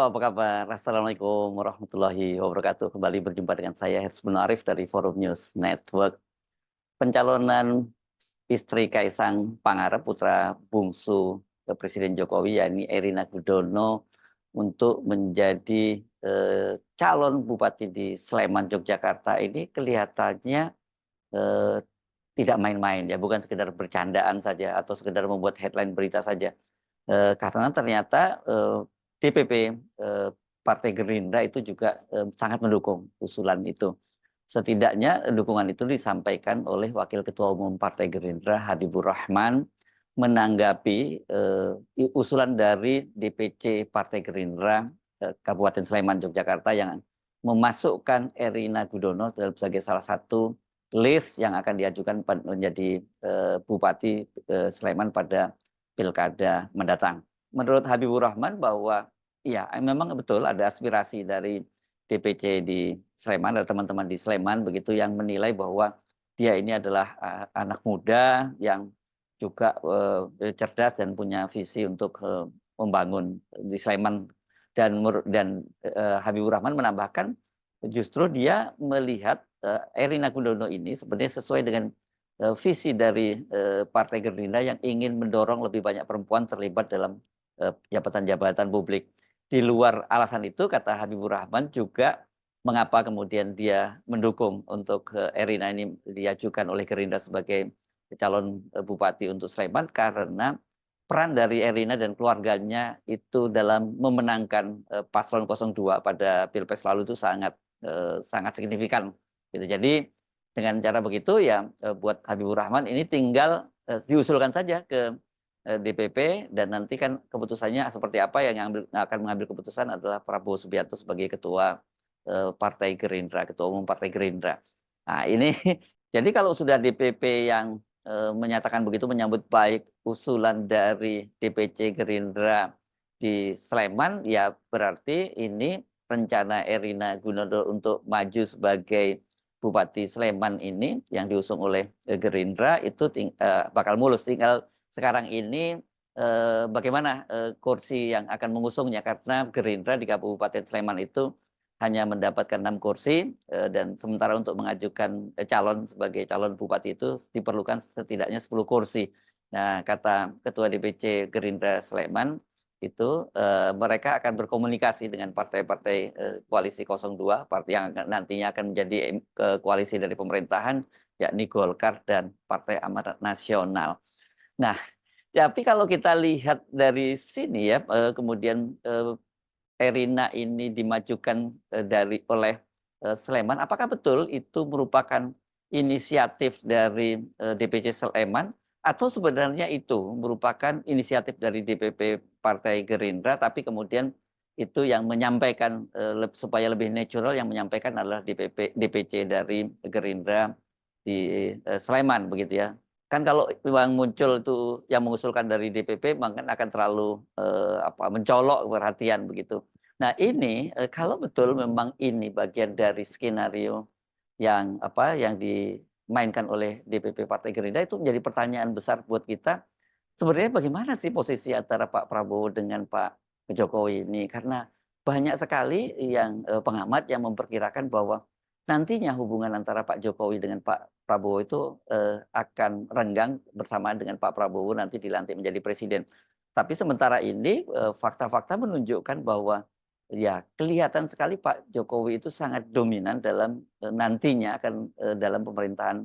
apa kabar? Assalamualaikum warahmatullahi wabarakatuh. Kembali berjumpa dengan saya Hersman Arif dari Forum News Network. Pencalonan istri Kaisang Pangarep, putra bungsu Presiden Jokowi, yakni Erina Gudono, untuk menjadi calon bupati di Sleman, Yogyakarta ini kelihatannya eh, tidak main-main ya, bukan sekedar bercandaan saja atau sekedar membuat headline berita saja. Karena ternyata DPP Partai Gerindra itu juga sangat mendukung usulan itu. Setidaknya dukungan itu disampaikan oleh Wakil Ketua Umum Partai Gerindra Habibur Rahman menanggapi usulan dari DPC Partai Gerindra Kabupaten Sleman, Yogyakarta yang memasukkan Erina Gudono sebagai salah satu list yang akan diajukan menjadi Bupati Sleman pada pilkada mendatang. Menurut Habibur Rahman bahwa ya memang betul ada aspirasi dari DPC di Sleman, ada teman-teman di Sleman begitu yang menilai bahwa dia ini adalah anak muda yang juga cerdas dan punya visi untuk membangun di Sleman, dan Habibur Rahman menambahkan justru dia melihat Erina Gudono ini sebenarnya sesuai dengan visi dari Partai Gerindra yang ingin mendorong lebih banyak perempuan terlibat dalam jabatan-jabatan publik. Di luar alasan itu, kata Habibur Rahman, juga mengapa kemudian dia mendukung untuk Erina ini diajukan oleh Gerindra sebagai calon bupati untuk Sleman, karena peran dari Erina dan keluarganya itu dalam memenangkan paslon 02 pada Pilpres lalu itu sangat signifikan gitu. Jadi dengan cara begitu ya buat Habibur Rahman ini tinggal diusulkan saja ke DPP, dan nanti kan keputusannya seperti apa, yang akan mengambil keputusan adalah Prabowo Subianto sebagai ketua Partai Gerindra, ketua umum Partai Gerindra. Nah ini jadi kalau sudah DPP yang menyatakan begitu, menyambut baik usulan dari DPC Gerindra di Sleman, ya berarti ini rencana Erina Gudono untuk maju sebagai Bupati Sleman ini yang diusung oleh Gerindra itu bakal mulus. Tinggal sekarang ini bagaimana kursi yang akan mengusungnya, karena Gerindra di Kabupaten Sleman itu hanya mendapatkan 6 kursi, dan sementara untuk mengajukan calon sebagai calon bupati itu diperlukan setidaknya 10 kursi. Nah, kata Ketua DPC Gerindra Sleman itu mereka akan berkomunikasi dengan partai-partai koalisi 02, partai yang nantinya akan menjadi koalisi dari pemerintahan, yakni Golkar dan Partai Amanat Nasional. Nah, tapi kalau kita lihat dari sini ya, kemudian Erina ini dimajukan oleh Sleman, apakah betul itu merupakan inisiatif dari DPC Sleman, atau sebenarnya itu merupakan inisiatif dari DPP Partai Gerindra, tapi kemudian itu yang menyampaikan supaya lebih natural, yang menyampaikan adalah DPC dari Gerindra di Sleman begitu ya. Kan kalau yang muncul itu yang mengusulkan dari DPP, maka akan terlalu mencolok perhatian begitu. Nah ini kalau betul memang ini bagian dari skenario yang dimainkan oleh DPP Partai Gerindra, itu menjadi pertanyaan besar buat kita. Sebenarnya bagaimana sih posisi antara Pak Prabowo dengan Pak Jokowi ini? Karena banyak sekali yang pengamat yang memperkirakan bahwa nantinya hubungan antara Pak Jokowi dengan Pak Prabowo itu akan renggang bersamaan dengan Pak Prabowo nanti dilantik menjadi presiden. Tapi sementara ini fakta-fakta menunjukkan bahwa ya kelihatan sekali Pak Jokowi itu sangat dominan dalam nantinya akan dalam pemerintahan,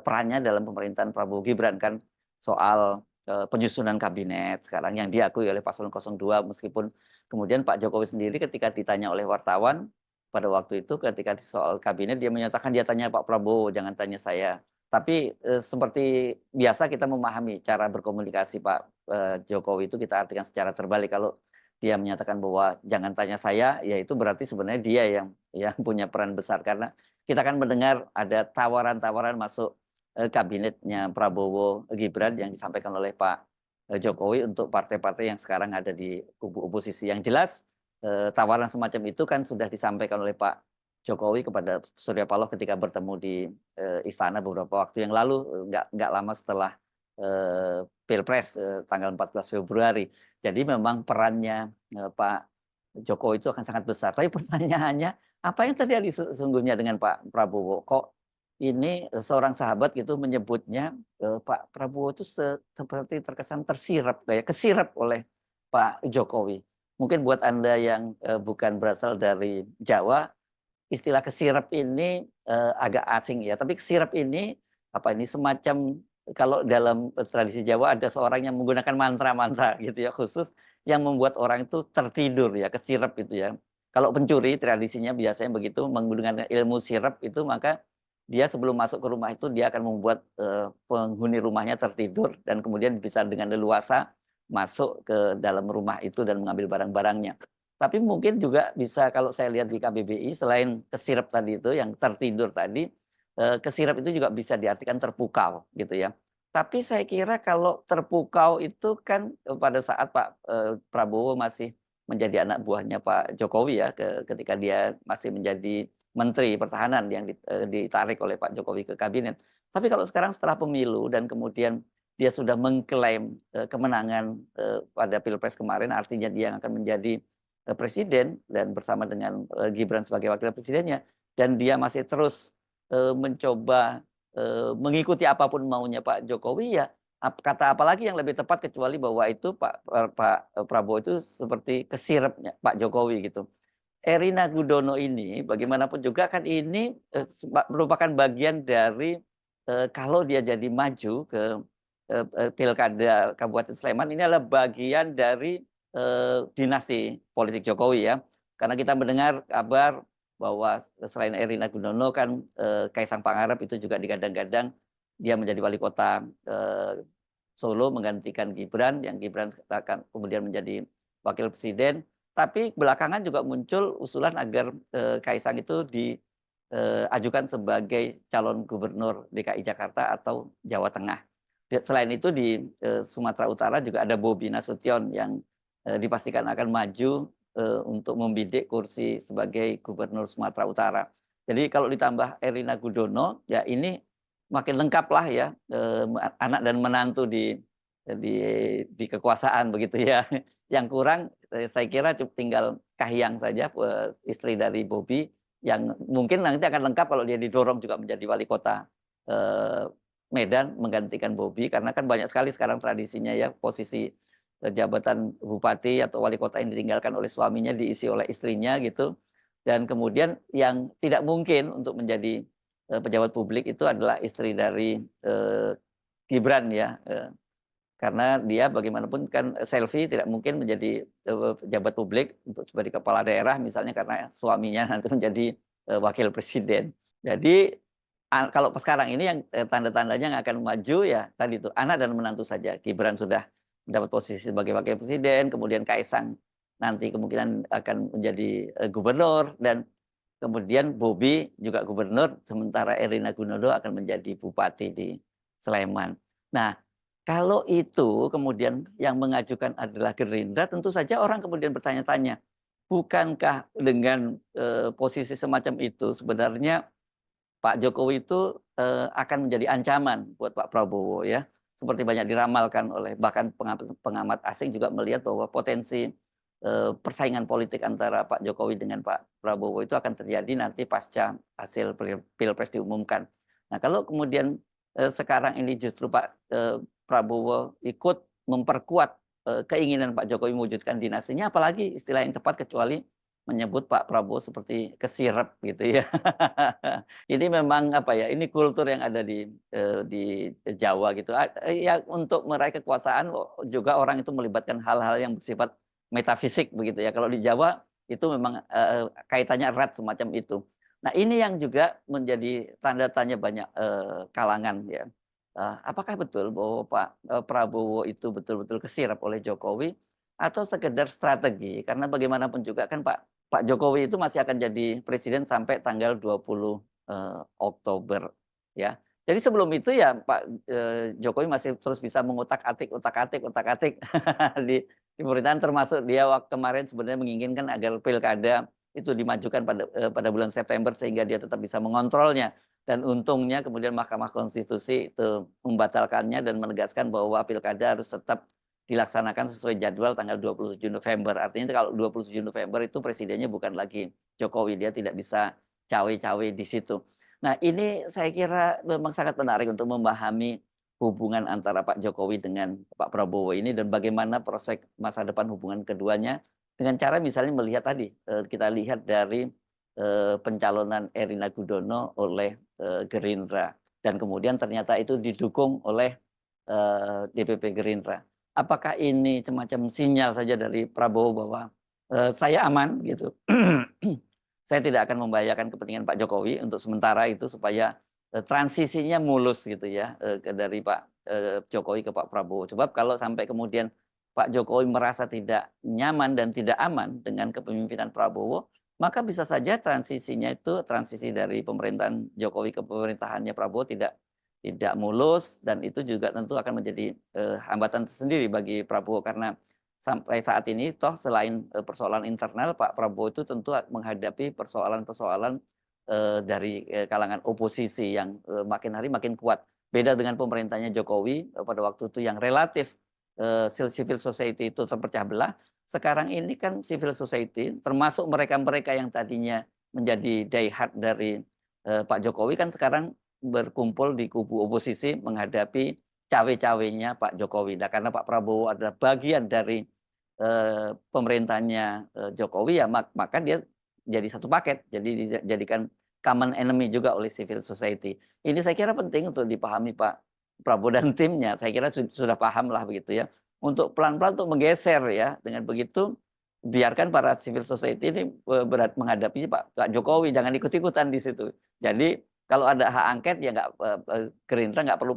perannya dalam pemerintahan Prabowo Gibran, kan soal penyusunan kabinet sekarang yang diakui oleh paslon 02, meskipun kemudian Pak Jokowi sendiri ketika ditanya oleh wartawan pada waktu itu ketika soal kabinet, dia menyatakan dia tanya Pak Prabowo, jangan tanya saya. Tapi seperti biasa kita memahami cara berkomunikasi Pak Jokowi itu kita artikan secara terbalik. Kalau dia menyatakan bahwa jangan tanya saya, ya itu berarti sebenarnya dia yang punya peran besar, karena kita kan mendengar ada tawaran-tawaran masuk kabinetnya Prabowo Gibran yang disampaikan oleh Pak Jokowi untuk partai-partai yang sekarang ada di kubu oposisi. Yang jelas tawaran semacam itu kan sudah disampaikan oleh Pak Jokowi kepada Surya Paloh ketika bertemu di istana beberapa waktu yang lalu, nggak lama setelah Pilpres tanggal 14 Februari. Jadi memang perannya Pak Jokowi itu akan sangat besar. Tapi pertanyaannya, apa yang terjadi sesungguhnya dengan Pak Prabowo? Kok ini seorang sahabat gitu menyebutnya Pak Prabowo itu seperti terkesan tersirap, kayak kesirap oleh Pak Jokowi. Mungkin buat Anda yang bukan berasal dari Jawa, istilah kesirap ini agak asing ya. Tapi kesirap ini apa ini semacam kalau dalam tradisi Jawa ada seorang yang menggunakan mantra-mantra gitu ya khusus yang membuat orang itu tertidur ya, kesirap itu ya. Kalau pencuri tradisinya biasanya begitu menggunakan ilmu sirap itu maka dia sebelum masuk ke rumah itu dia akan membuat penghuni rumahnya tertidur dan kemudian bisa dengan leluasa masuk ke dalam rumah itu dan mengambil barang-barangnya. Tapi mungkin juga bisa kalau saya lihat di KBBI selain kesirap tadi itu yang tertidur tadi, kesirap itu juga bisa diartikan terpukau gitu ya. Tapi saya kira kalau terpukau itu kan pada saat Pak Prabowo masih menjadi anak buahnya Pak Jokowi ya, ketika dia masih menjadi Menteri Pertahanan yang ditarik oleh Pak Jokowi ke kabinet. Tapi kalau sekarang setelah pemilu dan kemudian dia sudah mengklaim kemenangan pada Pilpres kemarin, artinya dia yang akan menjadi presiden dan bersama dengan Gibran sebagai wakil presidennya dan dia masih terus mencoba mengikuti apapun maunya Pak Jokowi ya kata apa lagi yang lebih tepat kecuali bahwa itu Pak Prabowo itu seperti kesirapnya Pak Jokowi gitu. Erina Gudono ini bagaimanapun juga kan ini merupakan bagian dari kalau dia jadi maju ke Pilkada Kabupaten Sleman ini adalah bagian dari dinasti politik Jokowi ya. Karena kita mendengar kabar bahwa selain Erina Gudono kan Kaisang Pangarep itu juga digadang-gadang dia menjadi wali kota Solo menggantikan Gibran, yang Gibran akan kemudian menjadi wakil presiden. Tapi belakangan juga muncul usulan agar Kaisang itu diajukan sebagai calon gubernur DKI Jakarta atau Jawa Tengah. Selain itu di Sumatera Utara juga ada Bobi Nasution yang dipastikan akan maju untuk membidik kursi sebagai gubernur Sumatera Utara. Jadi kalau ditambah Erina Gudono, ya ini makin lengkap lah ya anak dan menantu di kekuasaan begitu ya. Yang kurang saya kira cukup tinggal Kahiyang saja istri dari Bobi yang mungkin nanti akan lengkap kalau dia didorong juga menjadi wali kota Medan menggantikan Bobi karena kan banyak sekali sekarang tradisinya ya posisi jabatan bupati atau wali kota yang ditinggalkan oleh suaminya diisi oleh istrinya gitu. Dan kemudian yang tidak mungkin untuk menjadi pejabat publik itu adalah istri dari Gibran ya. Karena dia bagaimanapun kan Selvi tidak mungkin menjadi pejabat publik untuk sebagai kepala daerah misalnya karena suaminya nanti menjadi wakil presiden. Jadi kalau sekarang ini yang tanda-tandanya yang akan maju ya tadi itu anak dan menantu saja. Gibran sudah mendapat posisi sebagai wakil presiden, kemudian Kaisang nanti kemungkinan akan menjadi gubernur dan kemudian Bobi juga gubernur, sementara Erina Gudono akan menjadi bupati di Sleman. Nah, kalau itu kemudian yang mengajukan adalah Gerindra, tentu saja orang kemudian bertanya-tanya, bukankah dengan posisi semacam itu sebenarnya Pak Jokowi itu akan menjadi ancaman buat Pak Prabowo ya. Seperti banyak diramalkan oleh bahkan pengamat asing juga melihat bahwa potensi persaingan politik antara Pak Jokowi dengan Pak Prabowo itu akan terjadi nanti pasca hasil Pilpres diumumkan. Nah, kalau kemudian sekarang ini justru Pak Prabowo ikut memperkuat keinginan Pak Jokowi mewujudkan dinastinya, apalagi istilah yang tepat kecuali menyebut Pak Prabowo seperti kesirep gitu ya. Ini memang apa ya, ini kultur yang ada di Jawa gitu. Ya untuk meraih kekuasaan juga orang itu melibatkan hal-hal yang bersifat metafisik begitu ya. Kalau di Jawa itu memang kaitannya erat semacam itu. Nah ini yang juga menjadi tanda tanya banyak kalangan ya. Apakah betul bahwa Pak Prabowo itu betul-betul kesirap oleh Jokowi atau sekedar strategi? Karena bagaimanapun juga kan Pak Jokowi itu masih akan jadi presiden sampai tanggal 20 Oktober ya. Jadi sebelum itu ya Pak Jokowi masih terus bisa mengutak-atik di pemerintahan termasuk dia waktu kemarin sebenarnya menginginkan agar pilkada itu dimajukan pada bulan September sehingga dia tetap bisa mengontrolnya. Dan untungnya kemudian Mahkamah Konstitusi itu membatalkannya dan menegaskan bahwa pilkada harus tetap dilaksanakan sesuai jadwal tanggal 27 November. Artinya kalau 27 November itu presidennya bukan lagi Jokowi, dia tidak bisa cawe-cawe di situ. Nah, ini saya kira memang sangat menarik untuk memahami hubungan antara Pak Jokowi dengan Pak Prabowo ini dan bagaimana prospek masa depan hubungan keduanya dengan cara misalnya melihat tadi, kita lihat dari, pencalonan Erina Gudono oleh, Gerindra dan kemudian ternyata itu didukung oleh, DPP Gerindra. Apakah ini semacam sinyal saja dari Prabowo bahwa, saya aman gitu, saya tidak akan membahayakan kepentingan Pak Jokowi untuk sementara itu supaya, transisinya mulus gitu ya, dari Pak, Jokowi ke Pak Prabowo. Sebab kalau sampai kemudian Pak Jokowi merasa tidak nyaman dan tidak aman dengan kepemimpinan Prabowo, maka bisa saja transisinya itu transisi dari pemerintahan Jokowi ke pemerintahannya Prabowo tidak mulus dan itu juga tentu akan menjadi, hambatan tersendiri bagi Prabowo karena sampai saat ini toh selain, persoalan internal Pak Prabowo itu tentu menghadapi persoalan-persoalan, dari, kalangan oposisi yang, makin hari makin kuat. Beda dengan pemerintahnya Jokowi, pada waktu itu yang relatif, civil society itu terpecah belah, sekarang ini kan civil society termasuk mereka-mereka yang tadinya menjadi die hard dari, Pak Jokowi kan sekarang berkumpul di kubu oposisi menghadapi cawe-cawenya Pak Jokowi. Nah, karena Pak Prabowo adalah bagian dari, pemerintahnya, Jokowi ya maka dia jadi satu paket, jadi dijadikan common enemy juga oleh civil society. Ini saya kira penting untuk dipahami Pak Prabowo dan timnya, saya kira sudah paham lah begitu ya, untuk pelan-pelan untuk menggeser ya, dengan begitu biarkan para civil society ini, menghadapi Pak Jokowi, jangan ikut-ikutan di situ. Jadi kalau ada hak angket ya nggak, Gerindra nggak perlu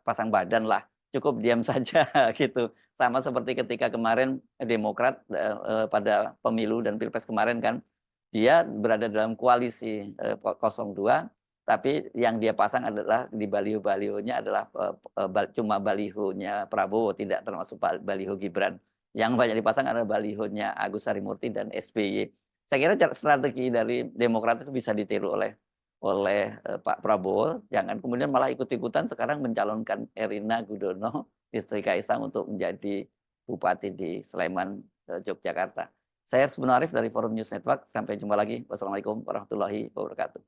pasang badan lah, cukup diam saja gitu. Sama seperti ketika kemarin Demokrat, pada pemilu dan pilpres kemarin kan, dia berada dalam koalisi, 02, tapi yang dia pasang adalah di baliho-balihonya adalah, cuma balihonya Prabowo, tidak termasuk baliho Gibran. Yang banyak dipasang adalah balihonya Agus Harimurti dan SBY. Saya kira strategi dari Demokrat itu bisa ditiru oleh Pak Prabowo, jangan kemudian malah ikut-ikutan sekarang mencalonkan Erina Gudono, istri Kaisang untuk menjadi bupati di Sleman, Yogyakarta. Saya Sebenarif dari Forum News Network, sampai jumpa lagi. Wassalamualaikum warahmatullahi wabarakatuh.